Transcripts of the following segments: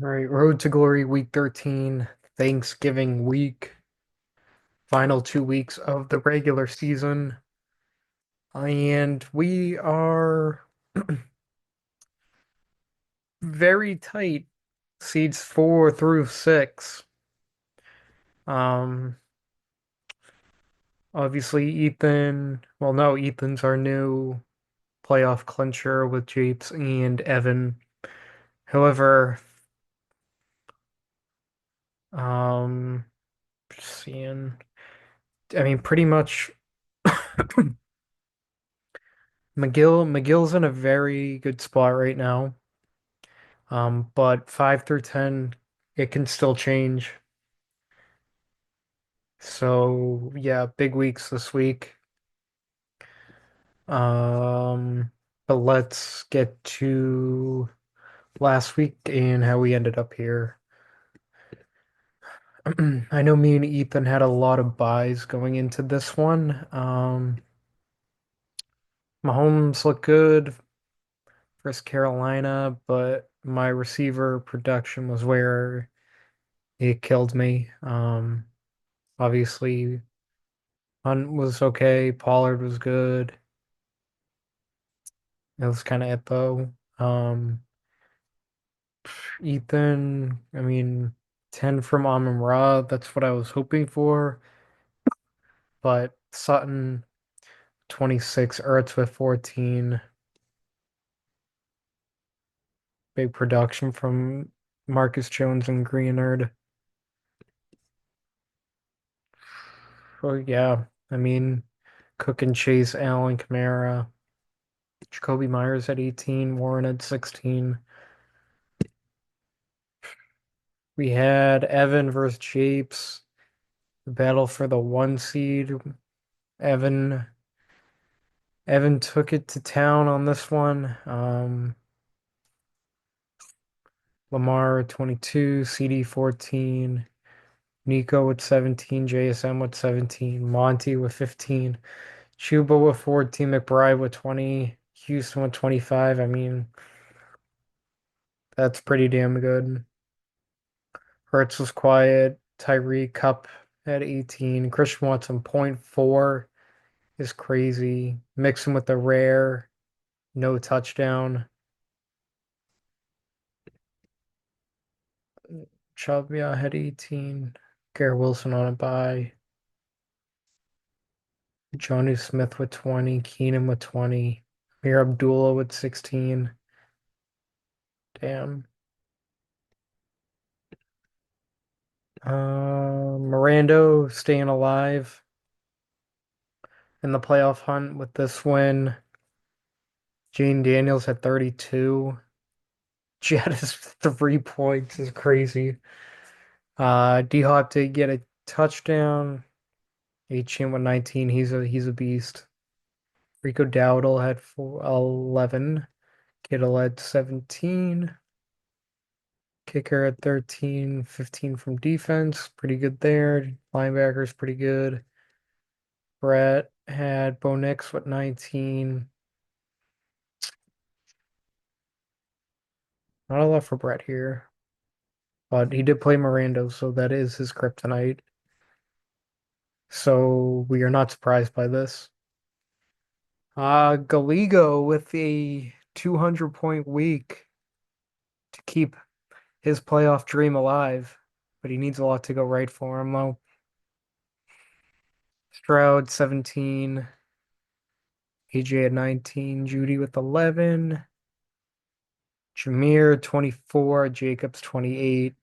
All right, Road to Glory Week 13, Thanksgiving week, final 2 weeks of the regular season. And we are very tight, seeds 4 through 6. Um, Obviously, well, no, Ethan's our new playoff clincher with Japes and Evan. However, um, seeing, I mean, pretty much McGill's in a very good spot right now. But 5 through 10, it can still change. So yeah, big weeks this week. Um, but let's get to last week and how we ended up here. I know me and Ethan had a lot of buys going into this one. Mahomes looked good versus Carolina, but my receiver production was where it killed me. Obviously Hunt was okay. Pollard was good. That was kind of it though. Um, Ethan, I mean, 10 from Amon Ra. That's what I was hoping for. But Sutton, 26, Ertz with 14. Big production from Marcus Jones and Greenard. Oh, yeah. I mean, Cook and Chase, Allen, Kamara, Jacoby Myers at 18, Warren at 16. We had Evan versus Japes. The battle for the 1 seed. Evan Evan took it to town on this one. Lamar 22, CD 14, Nico with 17, JSM with 17, Monty with 15, Chuba with 14, McBride with 20, Houston with 25. I mean, that's pretty damn good. Hertz was quiet. Tyreek Cup at 18. Christian Watson point 0.4 is crazy. Mixing with the rare, no touchdown. Chubb, yeah, had 18. Garrett Wilson on a bye. Johnny Smith with 20. Keenan with 20. Mir Abdullah with 16. Damn. Mirando staying alive in the playoff hunt with this win. Jane Daniels had 32. Jadis 3 points is crazy. D-Hop did get a touchdown. H-Chan with 19. He's a beast. Rico Dowdle had 11. Kittle had 17. Kicker at 13. 15 from defense. Pretty good there. Linebackers pretty good. Brett had Bo Nix with 19. Not a lot for Brett here. But he did play Miranda, so that is his kryptonite. So we are not surprised by this. Galigo with a 200-point week to keep his playoff dream alive, but he needs a lot to go right for him, though. Stroud 17, AJ at 19, Judy with 11, Jameer 24, Jacobs 28,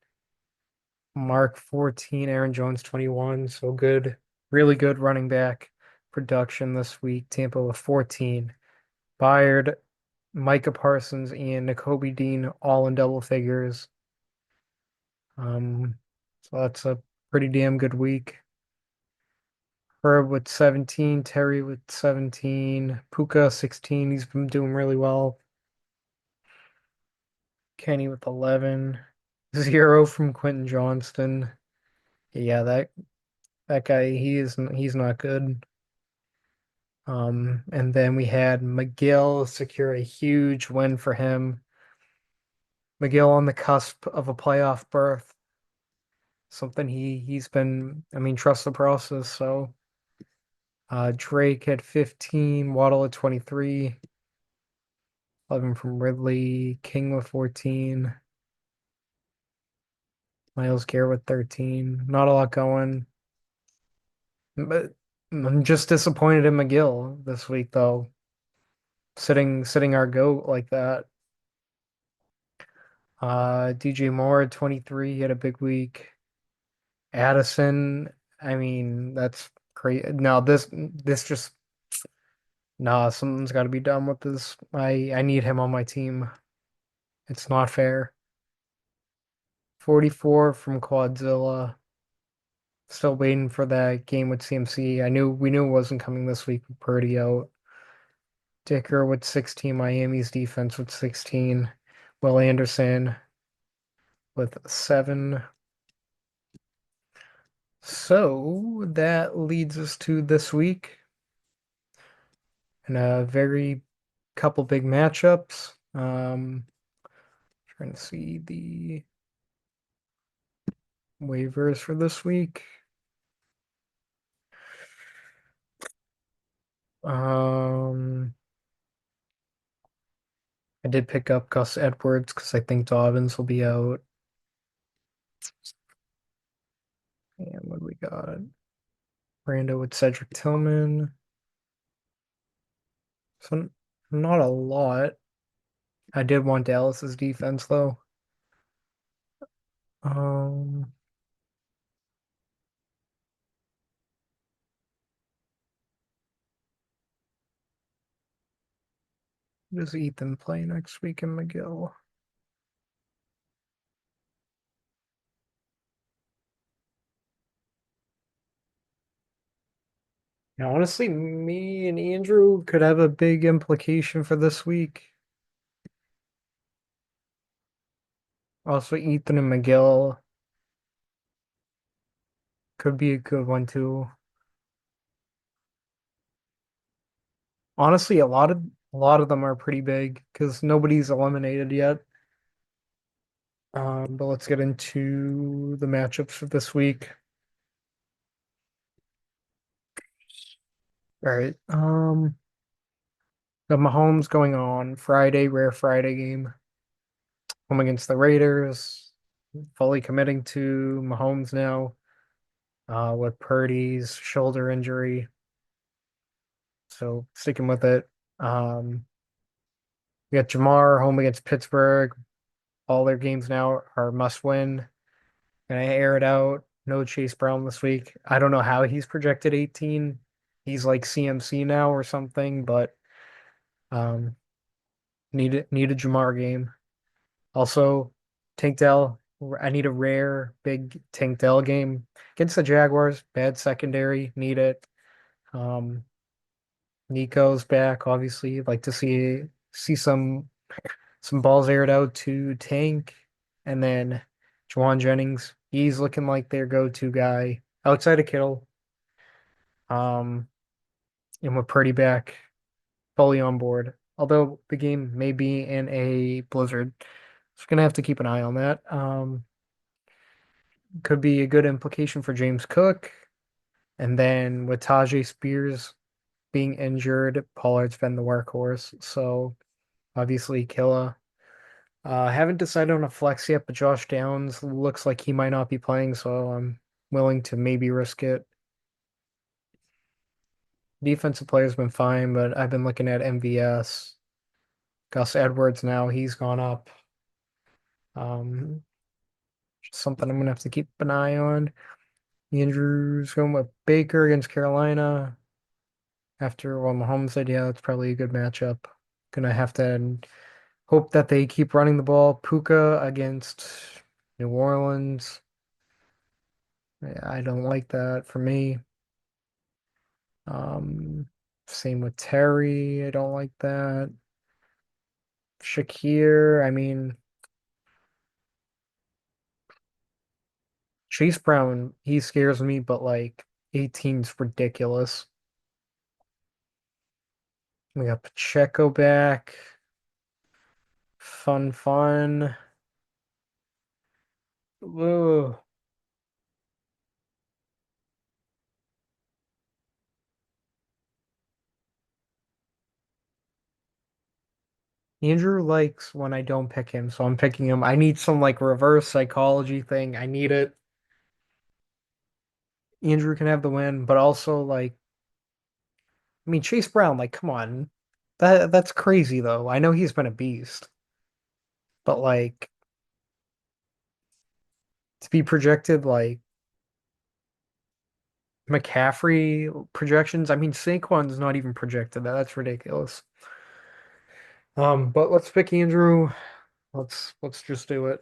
Mark 14, Aaron Jones 21. So good, really good running back production this week. Tampa with 14. Byard, Micah Parsons, and Nakobe Dean all in double figures. Um, so that's a pretty damn good week. Herb with 17, Terry with 17, Puka 16. He's been doing really well. Kenny with 11, 0 from Quentin Johnston. Yeah, that guy, he's not good. And then we had McGill secure a huge win for him. McGill on the cusp of a playoff berth. Something he's been, I mean, trust the process. So Drake at 15, Waddle at 23, 11 from Ridley, King with 14, Miles Garrett with 13. Not a lot going, but I'm just disappointed in McGill this week though. Sitting our goat like that. DJ Moore at 23, he had a big week. Addison, I mean, that's crazy. No, this just nah, something's got to be done with this. I need him on my team. It's not fair. 44 from Quadzilla. Still waiting for that game with CMC. We knew it wasn't coming this week with Purdy out. Dicker with 16, Miami's defense with 16. Will Anderson with 7. So that leads us to this week and a very couple big matchups. Trying to see the waivers for this week. Um, I did pick up Gus Edwards because I think Dobbins will be out. And what do we got? Brando with Cedric Tillman. So not a lot. I did want Dallas's defense though. Um, who does Ethan play next week in McGill? Now, honestly, me and Andrew could have a big implication for this week. Also, Ethan and McGill could be a good one too. Honestly, a lot of them are pretty big because nobody's eliminated yet. But let's get into the matchups for this week. All right. The Mahomes going on Friday, rare Friday game, home against the Raiders. Fully committing to Mahomes now, with Purdy's shoulder injury. So sticking with it. We got Jamar home against Pittsburgh. All their games now are must win. And I air it out. No Chase Brown this week. I don't know how he's projected 18. He's like CMC now or something, but um need a Jamar game. Also, Tank Dell. I need a rare big Tank Dell game against the Jaguars. Bad secondary, need it. Um Nico's back, obviously. Like to see some balls aired out to Tank, and then Juwan Jennings. He's looking like their go-to guy outside of Kittle. Um, and with Purdy back, fully on board. Although the game may be in a blizzard, so gonna have to keep an eye on that. Could be a good implication for James Cook, and then with Tajay Spears being injured, Pollard's been the workhorse, so obviously Killa. Haven't decided on a flex yet, but Josh Downs looks like he might not be playing, so I'm willing to maybe risk it. Defensive player's been fine, but I've been looking at MVS. Gus Edwards now, he's gone up. Um, Something I'm gonna have to keep an eye on. Andrews going with Baker against Carolina. After Mahomes said, yeah, that's probably a good matchup. Gonna have to hope that they keep running the ball. Puka against New Orleans. Yeah, I don't like that for me. Um, Same with Terry. I don't like that. Shakir, I mean, Chase Brown, he scares me, but like 18's ridiculous. We got Pacheco back. Fun, fun. Ugh. Andrew likes when I don't pick him, so I'm picking him. I need some like reverse psychology thing. I need it. Andrew can have the win, but also like, I mean, Chase Brown, like, come on. That's crazy though. I know he's been a beast, but like to be projected like McCaffrey projections, I mean, Saquon's not even projected. That's ridiculous. But let's pick Andrew. Let's just do it.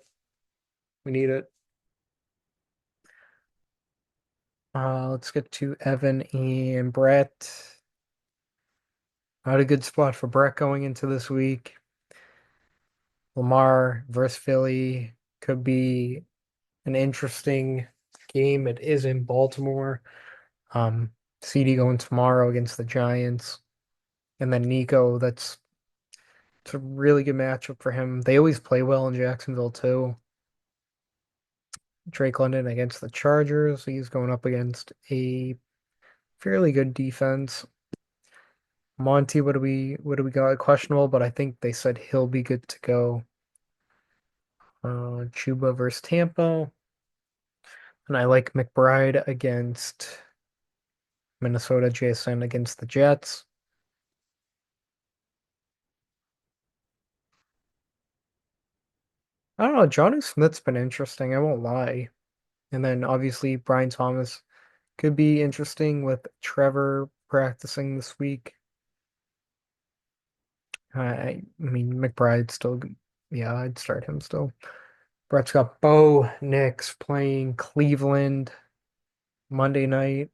We need it. Let's get to Evan and Brett. Not a good spot for Brett going into this week. Lamar versus Philly could be an interesting game. It is in Baltimore. Um, CD going tomorrow against the Giants, and then Nico. It's a really good matchup for him. They always play well in Jacksonville too. Drake London against the Chargers. He's going up against a fairly good defense. Monty, what do we got? Questionable, but I think they said he'll be good to go. Chuba versus Tampa. And I like McBride against Minnesota, Jason against the Jets. I don't know, Johnny Smith's been interesting, I won't lie. And then obviously Brian Thomas could be interesting with Trevor practicing this week. I mean McBride still, yeah, I'd start him still. Brett's got Bo Nix playing Cleveland Monday night.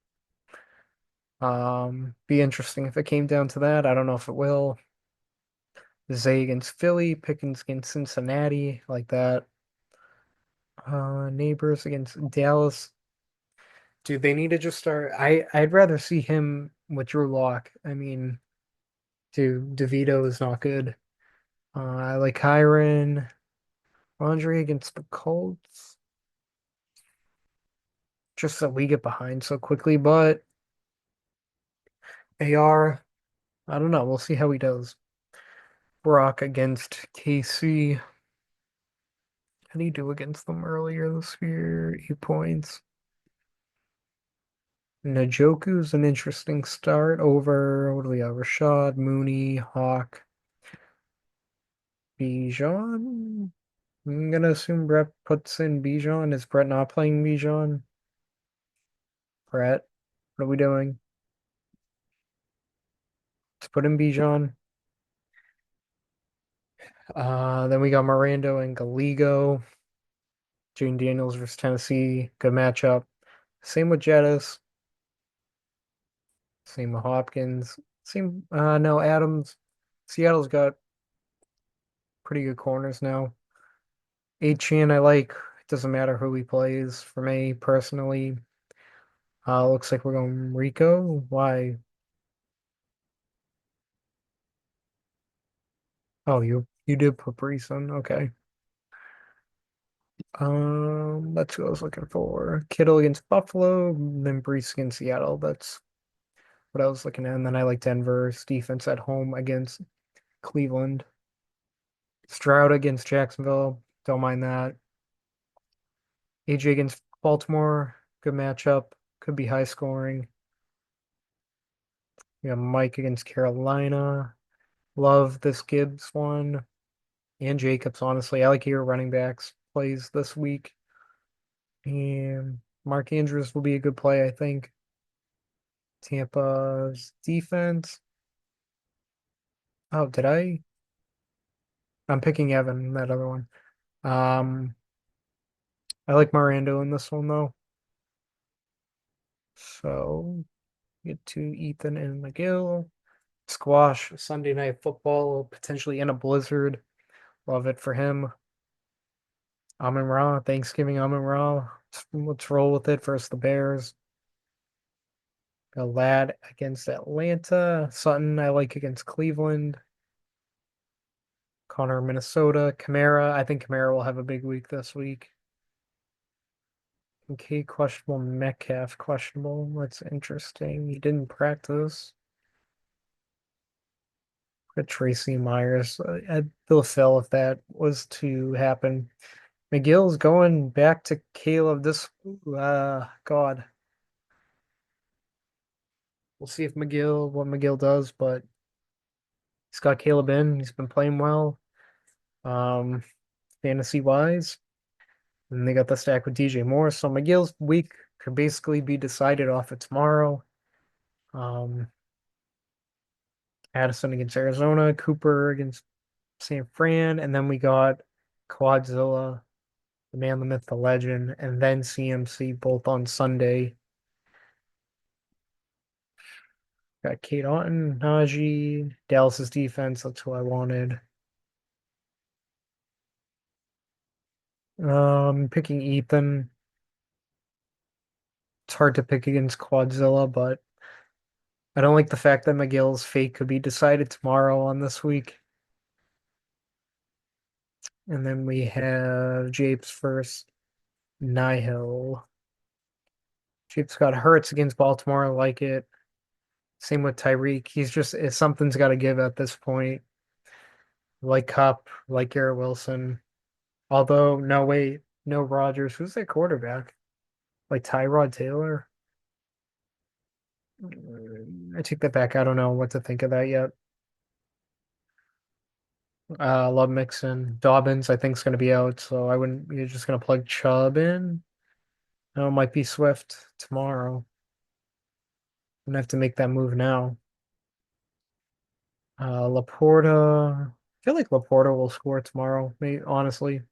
Be interesting if it came down to that. I don't know if it will. Zay against Philly, Pickens against Cincinnati, like that. Neighbors against Dallas. Do they need to just start? I'd rather see him with Drew Lock. I mean, dude, DeVito is not good. I like Kyron. Andre against the Colts. Just that we get behind so quickly, but AR, I don't know. We'll see how he does. Brock against KC. How did he do against them earlier this year? 8 points. Njoku's an interesting start over, what do we have? Rashad, Mooney, Hawk, Bijan. I'm gonna assume Brett puts in Bijan. Is Brett not playing Bijan? Brett, what are we doing? Let's put in Bijan. Then we got Miranda and Galigo. Jane Daniels versus Tennessee. Good matchup. Same with Jettis. Same with Hopkins. Same, no, Adams. Seattle's got pretty good corners now. Chan I like. It doesn't matter who he plays for me personally. Looks like we're going Rico. Why? Oh, you did put Brees on. Okay. That's who I was looking for. Kittle against Buffalo, then Brees against Seattle. That's what I was looking at. And then I like Denver's defense at home against Cleveland. Stroud against Jacksonville. Don't mind that. AJ against Baltimore. Good matchup. Could be high scoring. We got Mike against Carolina. Love this Gibbs one. And Jacobs, honestly. I like your running backs plays this week. And Mark Andrews will be a good play, I think. Tampa's defense. Oh, did I? I'm picking Evan, that other one. Um, I like Miranda in this one though. So get to Ethan and McGill. Squash Sunday Night Football, potentially in a blizzard. Love it for him. Amon Ra, Thanksgiving Amon Ra. Let's roll with it versus the Bears. A lad against Atlanta. Sutton, I like against Cleveland. Connor, Minnesota. Kamara, I think Kamara will have a big week this week. Okay, questionable. Metcalf questionable. That's interesting. He didn't practice. Got Tracy Myers. I'd feel Phil if that was to happen. McGill's going back to Caleb this. God. We'll see if what McGill does, but he's got Caleb in. He's been playing well, um, fantasy wise. And they got the stack with DJ Moore. So McGill's week could basically be decided off of tomorrow. Um, Addison against Arizona, Cooper against San Fran, and then we got Quadzilla, the man, the myth, the legend, and then CMC both on Sunday. Got Kate Otten, Najee, Dallas's defense. That's who I wanted. Picking Ethan. It's hard to pick against Quadzilla, but I don't like the fact that McGill's fate could be decided tomorrow on this week. And then we have Japes first, Nihil. Japes got Hurts against Baltimore. I like it. Same with Tyreek. Something's got to give at this point. Like Cup, like Garrett Wilson. Although, no, wait, no Rodgers. Who's their quarterback? Like Tyrod Taylor? I take that back. I don't know what to think of that yet. Love Mixon. Dobbins, I think, is going to be out, so I wouldn't. You're just going to plug Chubb in. No, it might be Swift tomorrow. I'm gonna have to make that move now. Laporta. I feel like Laporta will score tomorrow. Honestly,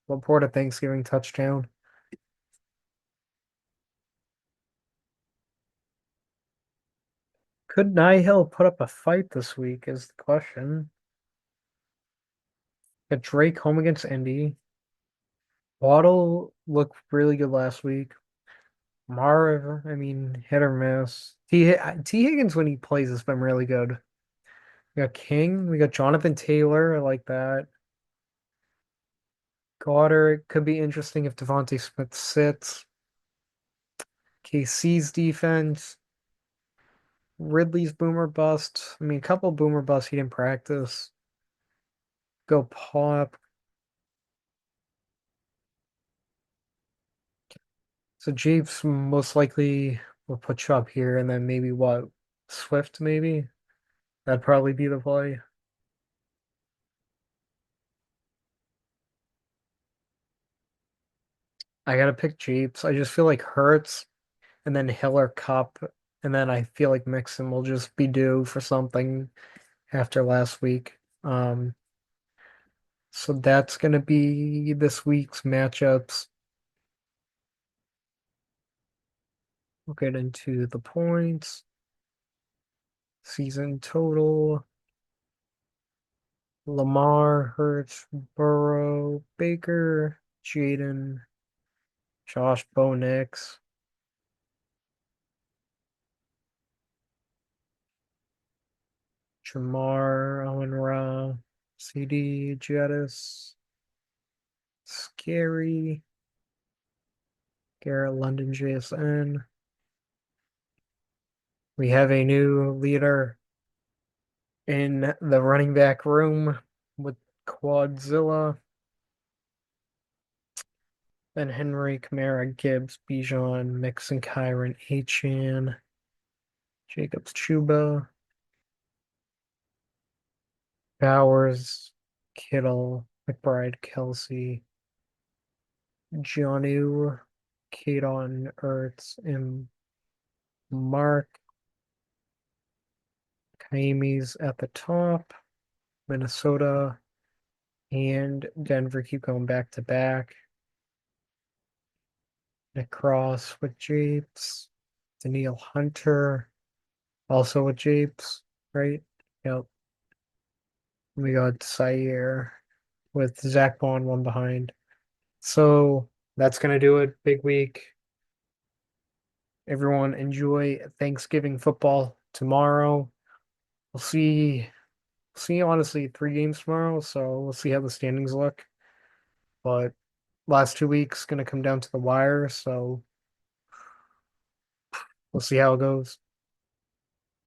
Laporta Thanksgiving touchdown. Could Nihil put up a fight this week? Is the question. Got Drake home against Indy. Waddle looked really good last week. Marv, I mean, hit or miss. T Higgins when he plays has been really good. We got King. We got Jonathan Taylor. I like that. Goddard could be interesting if Devontae Smith sits. KC's defense. Ridley's boomer bust. I mean, a couple boomer busts he didn't practice. Go pop. So Jeeves most likely will put Chubb here, and then maybe what? Swift, maybe? That'd probably be the play. I gotta pick Jeeps. I just feel like Hurts and then Hiller Cup, and then I feel like Mixon will just be due for something after last week. So that's gonna be this week's matchups. We'll get into the points, season total. Lamar, Hurts, Burrow, Baker, Jaden, Josh, Bo Nix, Jamar, Owen Ra, CD, Jettis, Scary, Garrett London, JSN. We have a new leader in the running back room with Quadzilla, then Henry, Kamara, Gibbs, Bijan, Mixon, Kyron, Achan, Jacobs, Chuba, Bowers, Kittle, McBride, Kelsey, Jonnu, Kadon, Ertz, and Mark. Kaimi's at the top. Minnesota and Denver keep going back to back. Nick Cross with Japes. Daniil Hunter also with Japes, right? Yep. We got Sayer with Zach Bond one behind. So that's gonna do it. Big week. Everyone enjoy Thanksgiving football tomorrow. We'll see honestly 3 games tomorrow, so we'll see how the standings look. But last 2 weeks going to come down to the wire, so we'll see how it goes.